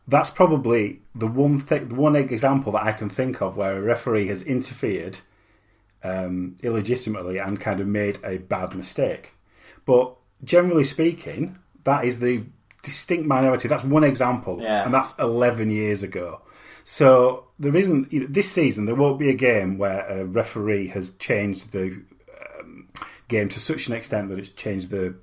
that's probably the one example that I can think of where a referee has interfered illegitimately and kind of made a bad mistake. But generally speaking, that is the distinct minority. That's one example, and that's 11 years ago. So there isn't, this season, there won't be a game where a referee has changed the game to such an extent that it's changed the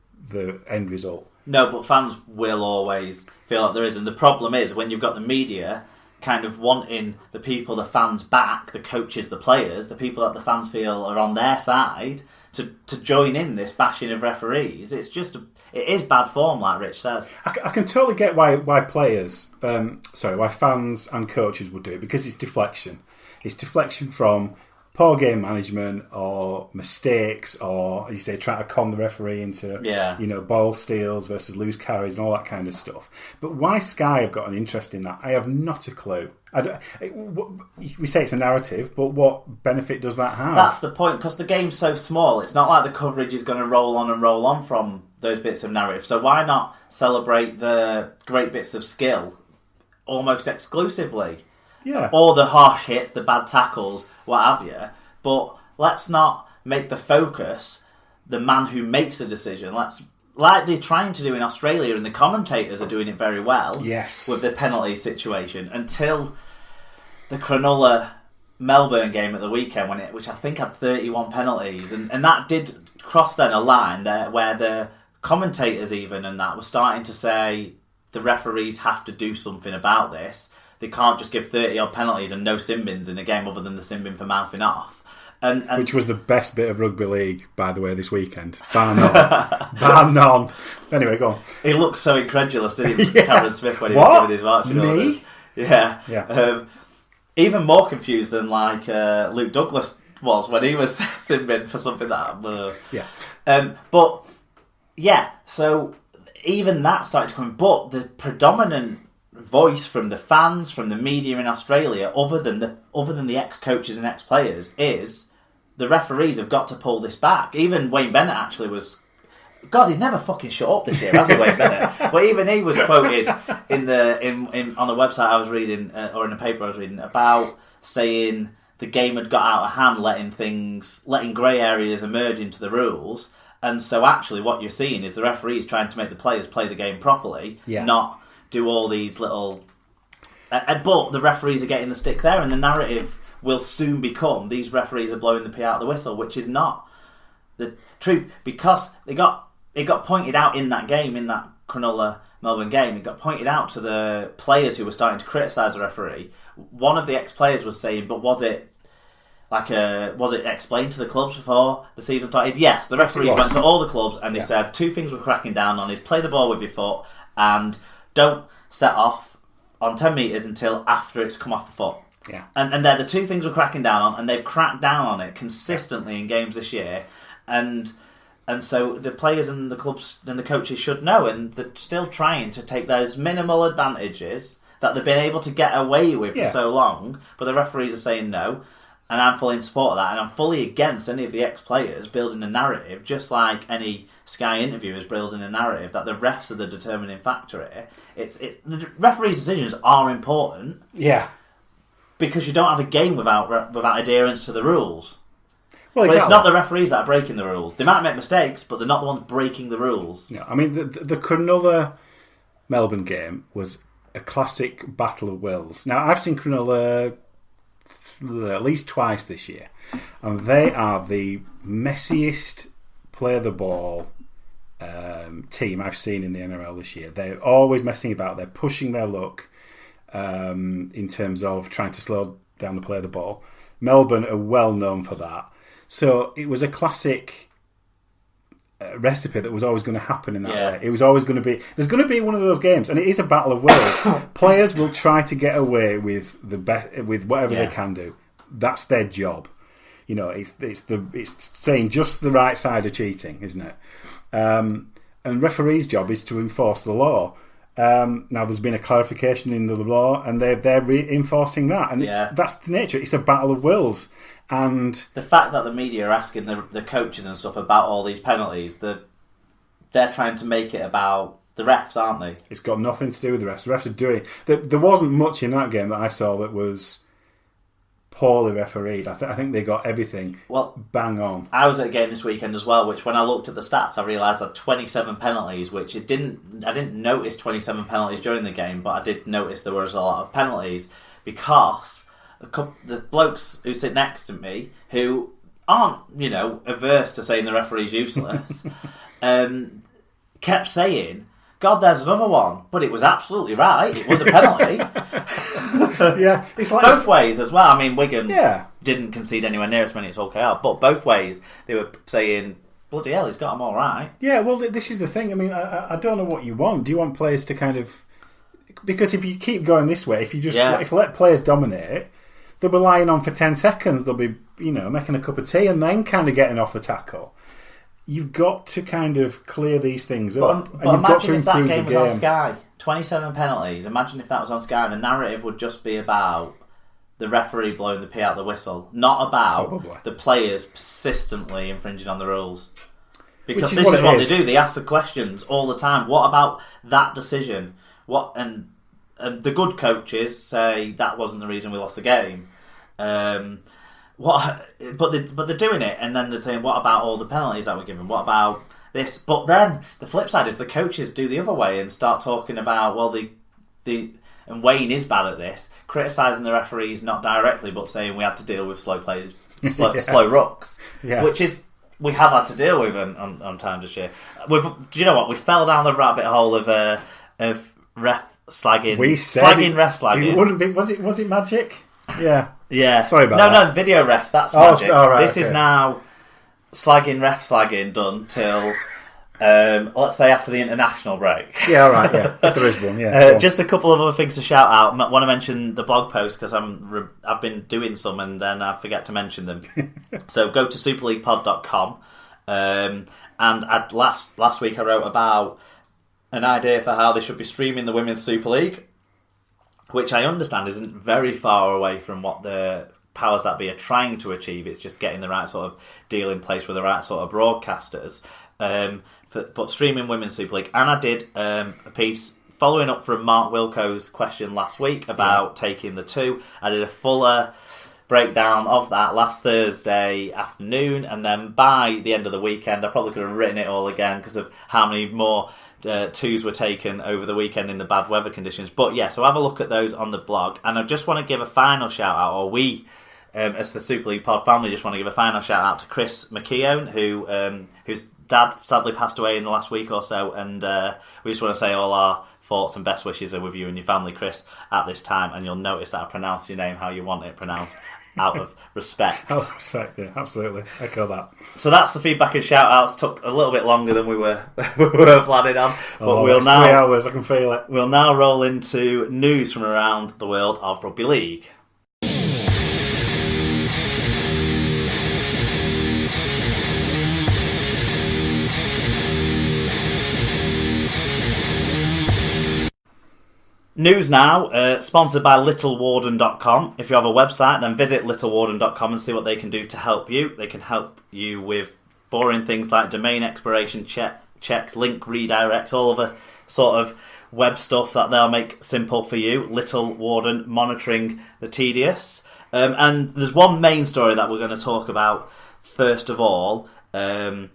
end result. No, but fans will always feel like there is. And the problem is when you've got the media kind of wanting the people, the fans back, the coaches, the players, the people that the fans feel are on their side to join in this bashing of referees. It is bad form, like Rich says. I can totally get why players, why fans and coaches would do it, because it's deflection. It's deflection from poor game management or mistakes, or, as you say, trying to con the referee into ball steals versus loose carries and all that kind of stuff. But why Sky have got an interest in that, I have not a clue. We say it's a narrative, but what benefit does that have? That's the point, because the game's so small. It's not like the coverage is going to roll on from those bits of narrative. So why not celebrate the great bits of skill almost exclusively? Yeah. Or the harsh hits, the bad tackles, what have you. But let's not make the focus the man who makes the decision. Like they're trying to do in Australia, and the commentators are doing it very well. Yes. With the penalty situation, until the Cronulla Melbourne game at the weekend, which I think had 31 penalties, and that did cross then a line there where the commentators even and that were starting to say the referees have to do something about this. They can't just give 30-odd penalties and no sin bins in a game other than the sin bin for mouthing off. And which was the best bit of rugby league, by the way, this weekend. Bar none. Bar none. Anyway, go on. He looked so incredulous, didn't he, Cameron Smith, when he was giving his marching orders. Yeah. Even more confused than Luke Douglas was when he was sin bin for something that... But, yeah, so even that started to come in. But the predominant voice from the fans, from the media in Australia, other than the ex-coaches and ex-players, is the referees have got to pull this back. Even Wayne Bennett actually was... God, he's never fucking shut up this year, has he, Wayne Bennett? But even he was quoted on the website I was reading, or in a paper I was reading, about saying the game had got out of hand, letting grey areas emerge into the rules. And so actually what you're seeing is the referees trying to make the players play the game properly, not do all these little... but the referees are getting the stick there, and the narrative will soon become these referees are blowing the pee out of the whistle, which is not the truth, because it got pointed out in that game, in that Cronulla Melbourne game, it got pointed out to the players who were starting to criticise the referee. One of the ex-players was saying, but was it explained to the clubs before the season started? Yes, the referees went to all the clubs and they said two things we're cracking down on is play the ball with your foot and don't set off on 10 metres until after it's come off the foot. Yeah. And they're the two things we're cracking down on, and they've cracked down on it consistently in games this year. And so the players and the clubs and the coaches should know, and they're still trying to take those minimal advantages that they've been able to get away with for so long, but the referees are saying no. And I'm fully in support of that, and I'm fully against any of the ex-players building a narrative, just like any Sky interviewers building a narrative that the refs are the determining factor here. The referees' decisions are important, because you don't have a game without adherence to the rules. Well, exactly. But it's not the referees that are breaking the rules. They might make mistakes, but they're not the ones breaking the rules. Yeah, I mean the Cronulla Melbourne game was a classic battle of wills. Now I've seen Cronulla at least twice this year, and they are the messiest play the ball team I've seen in the NRL this year. They're always messing about. They're pushing their luck in terms of trying to slow down the play of the ball. Melbourne are well known for that. So it was a classic recipe that was always going to happen in that way. It was always going to be... There's going to be one of those games, and it is a battle of wills. Players will try to get away with with whatever they can do. That's their job. You know, it's saying just the right side of cheating, isn't it? And referees' job is to enforce the law. Now there's been a clarification in the law, and they're reinforcing that, and that's the nature. It's a battle of wills. And the fact that the media are asking the coaches and stuff about all these penalties, they're trying to make it about the refs, aren't they? It's got nothing to do with the refs. The refs are doing... There wasn't much in that game that I saw that was poorly refereed. I think they got everything bang on. I was at a game this weekend as well, which when I looked at the stats, I realised I had 27 penalties, which I didn't notice 27 penalties during the game, but I did notice there was a lot of penalties because the blokes who sit next to me, who aren't, averse to saying the referee's useless, kept saying, God, there's another one. But it was absolutely right. It was a penalty. Yeah. It's like both ways as well. I mean, Wigan didn't concede anywhere near as many as OKR, but both ways they were saying, bloody hell, he's got them all right. Yeah, well, this is the thing. I mean, I don't know what you want. Do you want players to kind of... Because if you keep going this way, if you let players dominate, they'll be lying on for 10 seconds. They'll be, making a cup of tea and then kind of getting off the tackle. You've got to kind of clear these things up. But imagine if that game was on Sky. 27 penalties. Imagine if that was on Sky. The narrative would just be about the referee blowing the pee out the whistle, not about the players persistently infringing on the rules. Because this is what they do. They ask the questions all the time. What about that decision? And the good coaches say that wasn't the reason we lost the game. But they're doing it, and then they're saying, what about all the penalties that were given? What about this? But then the flip side is the coaches do the other way and start talking about, and Wayne is bad at this, criticising the referees not directly, but saying we had to deal with slow plays, slow rucks, which is we have had to deal with on times this year. Do you know what? We fell down the rabbit hole of ref slagging. We said ref slagging. It wouldn't be. Was it magic? Yeah. Yeah. Sorry about that. No, video refs, that's magic. Right, this is now ref slagging done till, let's say, after the international break. Yeah, all right, yeah. If there is one, yeah. Just a couple of other things to shout out. I want to mention the blog post because I've been doing some and then I forget to mention them. So go to superleaguepod.com. And last week I wrote about an idea for how they should be streaming the Women's Super League, which I understand isn't very far away from what the powers that be are trying to achieve. It's just getting the right sort of deal in place with the right sort of broadcasters. But streaming Women's Super League. And I did a piece following up from Mark Wilco's question last week about taking the two. I did a fuller breakdown of that last Thursday afternoon, and then by the end of the weekend I probably could have written it all again because of how many more twos were taken over the weekend in the bad weather conditions. But yeah, so have a look at those on the blog. And I just want to give a final shout out, or we, as the Super League Pod family, just want to give a final shout out to Chris McKeown, whose dad sadly passed away in the last week or so. And we just want to say all our thoughts and best wishes are with you and your family, Chris, at this time. And you'll notice that I pronounce your name how you want it pronounced. Out of respect. Out of respect, yeah, absolutely. Echo that. So that's the feedback and shout-outs. Took a little bit longer than we were planning on. But we'll now 3 hours, I can feel it. We'll now roll into news from around the world of rugby league. News now, sponsored by littlewarden.com. If you have a website, then visit littlewarden.com and see what they can do to help you. They can help you with boring things like domain expiration checks, link redirects, all of the sort of web stuff that they'll make simple for you. Little Warden, monitoring the tedious. And there's one main story that we're going to talk about first of all. I'll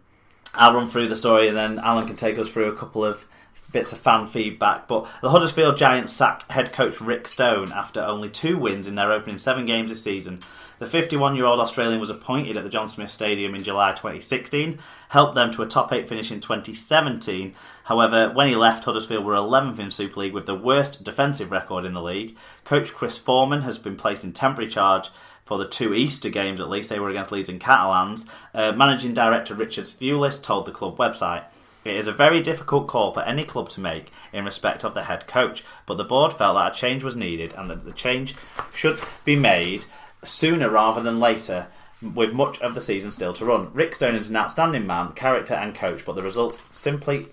run through the story and then Alan can take us through a couple of bits of fan feedback. But the Huddersfield Giants sacked head coach Rick Stone after only 2 wins in their opening 7 games this season. The 51-year-old Australian was appointed at the John Smith Stadium in July 2016, helped them to a top 8 finish in 2017. However, when he left, Huddersfield were 11th in Super League with the worst defensive record in the league. Coach Chris Foreman has been placed in temporary charge for the 2 Easter games, at least. They were against Leeds and Catalans. Managing Director Richard Thewlis told the club website, "It is a very difficult call for any club to make in respect of the head coach, but the board felt that a change was needed and that the change should be made sooner rather than later, with much of the season still to run. Rick Stone is an outstanding man, character and coach, but the results simply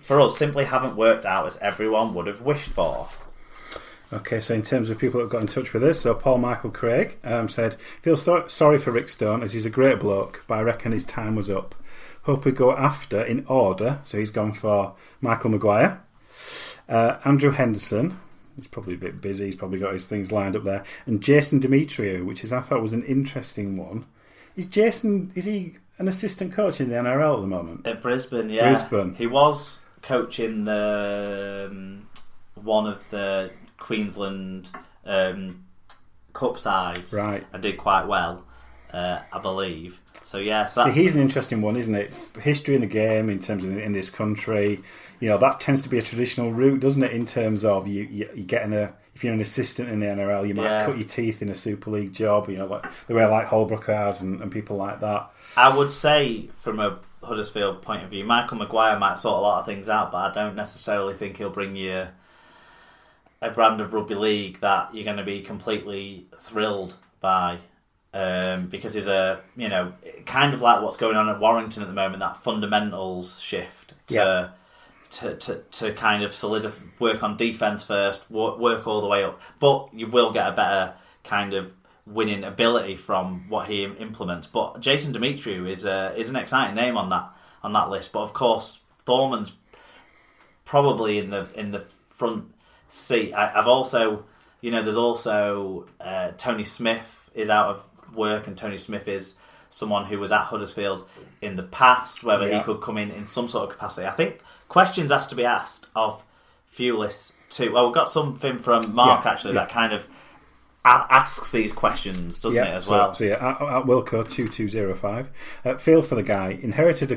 haven't worked out as everyone would have wished for." Okay, so in terms of people that got in touch with us, so Paul Michael Craig said, "Feel sorry for Rick Stone as he's a great bloke, but I reckon his time was up. Hope we go after in order." So he's gone for Michael Maguire. Andrew Henderson. He's probably a bit busy. He's probably got his things lined up there. And Jason Demetriou, which I thought was an interesting one. Is he an assistant coach in the NRL at the moment? At Brisbane, yeah. Brisbane. He was coaching the one of the Queensland Cup sides. Right. And did quite well, I believe. So, yeah. So he's an interesting one, isn't it? History in the game in terms of in this country. That tends to be a traditional route, doesn't it? In terms of you getting if you're an assistant in the NRL, you might cut your teeth in a Super League job. Like the way like Holbrook has and people like that. I would say, from a Huddersfield point of view, Michael Maguire might sort a lot of things out, but I don't necessarily think he'll bring you a brand of rugby league that you're going to be completely thrilled by. Because he's kind of like what's going on at Warrington at the moment, that fundamentals shift to kind of work on defence first, work all the way up. But you will get a better kind of winning ability from what he implements. But Jason Demetriou is an exciting name on that list. But of course, Thorman's probably in the front seat. I've also, there's also Tony Smith is out of work, and Tony Smith is someone who was at Huddersfield in the past, whether he could come in some sort of capacity. I think questions has to be asked of Fewlis too. Well, we've got something from Mark actually that kind of asks these questions, doesn't it, as well? So at Wilco2205, feel for the guy, inherited a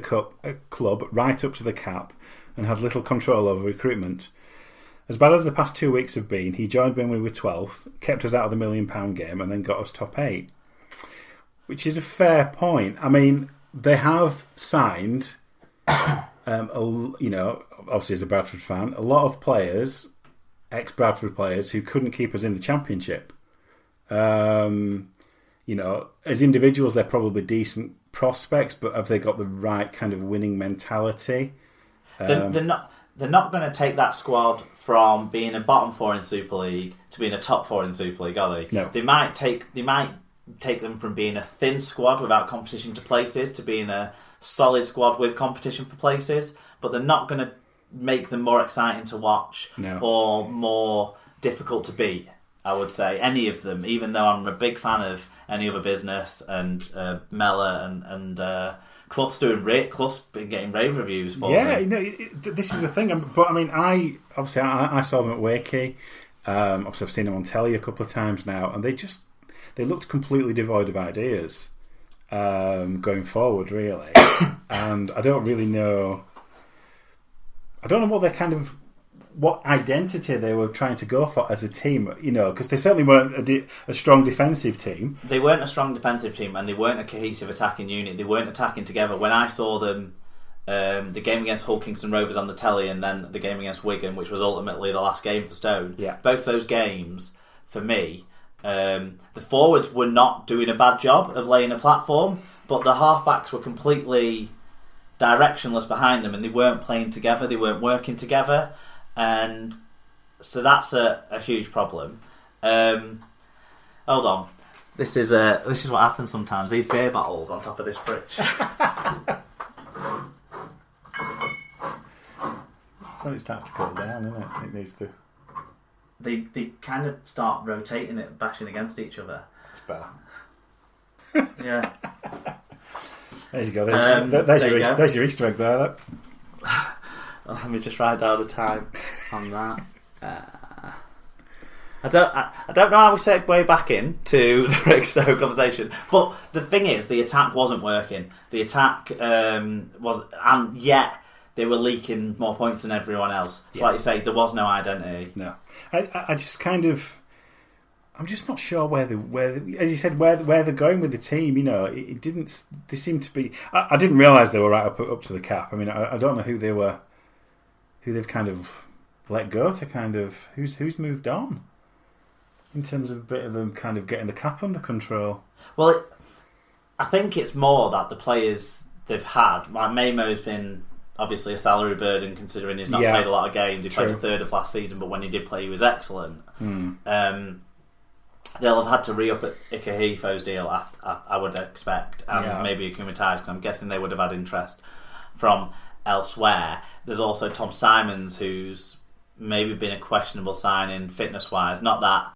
club right up to the cap and had little control over recruitment. As bad as the past 2 weeks have been, he joined when we were 12th, kept us out of the £1 million game and then got us top 8. Which is a fair point. I mean, they have signed, obviously as a Bradford fan, a lot of players, ex-Bradford players, who couldn't keep us in the Championship. As individuals, they're probably decent prospects, but have they got the right kind of winning mentality? They're not going to take that squad from being a bottom 4 in Super League to being a top 4 in Super League, are they? No. They might take them from being a thin squad without competition to places to being a solid squad with competition for places, but they're not going to make them more exciting to watch or more difficult to beat, I would say, any of them, even though I'm a big fan of Any Other Business and Mella and Clough's been getting rave reviews for them. This is the thing. But I mean, I saw them at Wakey. Obviously, I've seen them on telly a couple of times now, and they looked completely devoid of ideas going forward, really. And I don't really know. I don't know what identity they were trying to go for as a team, because they certainly weren't a strong defensive team. They weren't a strong defensive team, and they weren't a cohesive attacking unit. They weren't attacking together. When I saw them, the game against Hull Kingston Rovers on the telly, and then the game against Wigan, which was ultimately the last game for Stone, both those games, for me, the forwards were not doing a bad job of laying a platform, but the halfbacks were completely directionless behind them, and they weren't playing together, they weren't working together, and so that's a huge problem. Hold on, this is what happens sometimes. These beer bottles on top of this fridge. That's when it starts to cool down, isn't it? It needs to. They kind of start rotating it, bashing against each other. It's better. Yeah. There you go. There's your Easter egg there. Look. Let me just write down the time on that. I don't know how we segue back into the Rick Stowe conversation, but the thing is, the attack wasn't working. The attack was, and yet they were leaking more points than everyone else. So like you say, there was no identity. No, I just kind of. I'm just not sure where as you said, where they're going with the team. It didn't. They seem to be. I didn't realise they were right up to the cap. I mean, I don't know who they were, who they've kind of let go to kind of who's moved on in terms of a bit of them kind of getting the cap under control. Well, I think it's more that the players they've had. Like Mamo's been obviously a salary burden considering he's not played a lot of games. He played a third of last season, but when he did play, he was excellent. They'll have had to re-up at Ikahifo's deal, I would expect, and maybe Akumatai's, because I'm guessing they would have had interest from elsewhere. There's also Tom Simons, who's maybe been a questionable signing fitness wise. Not that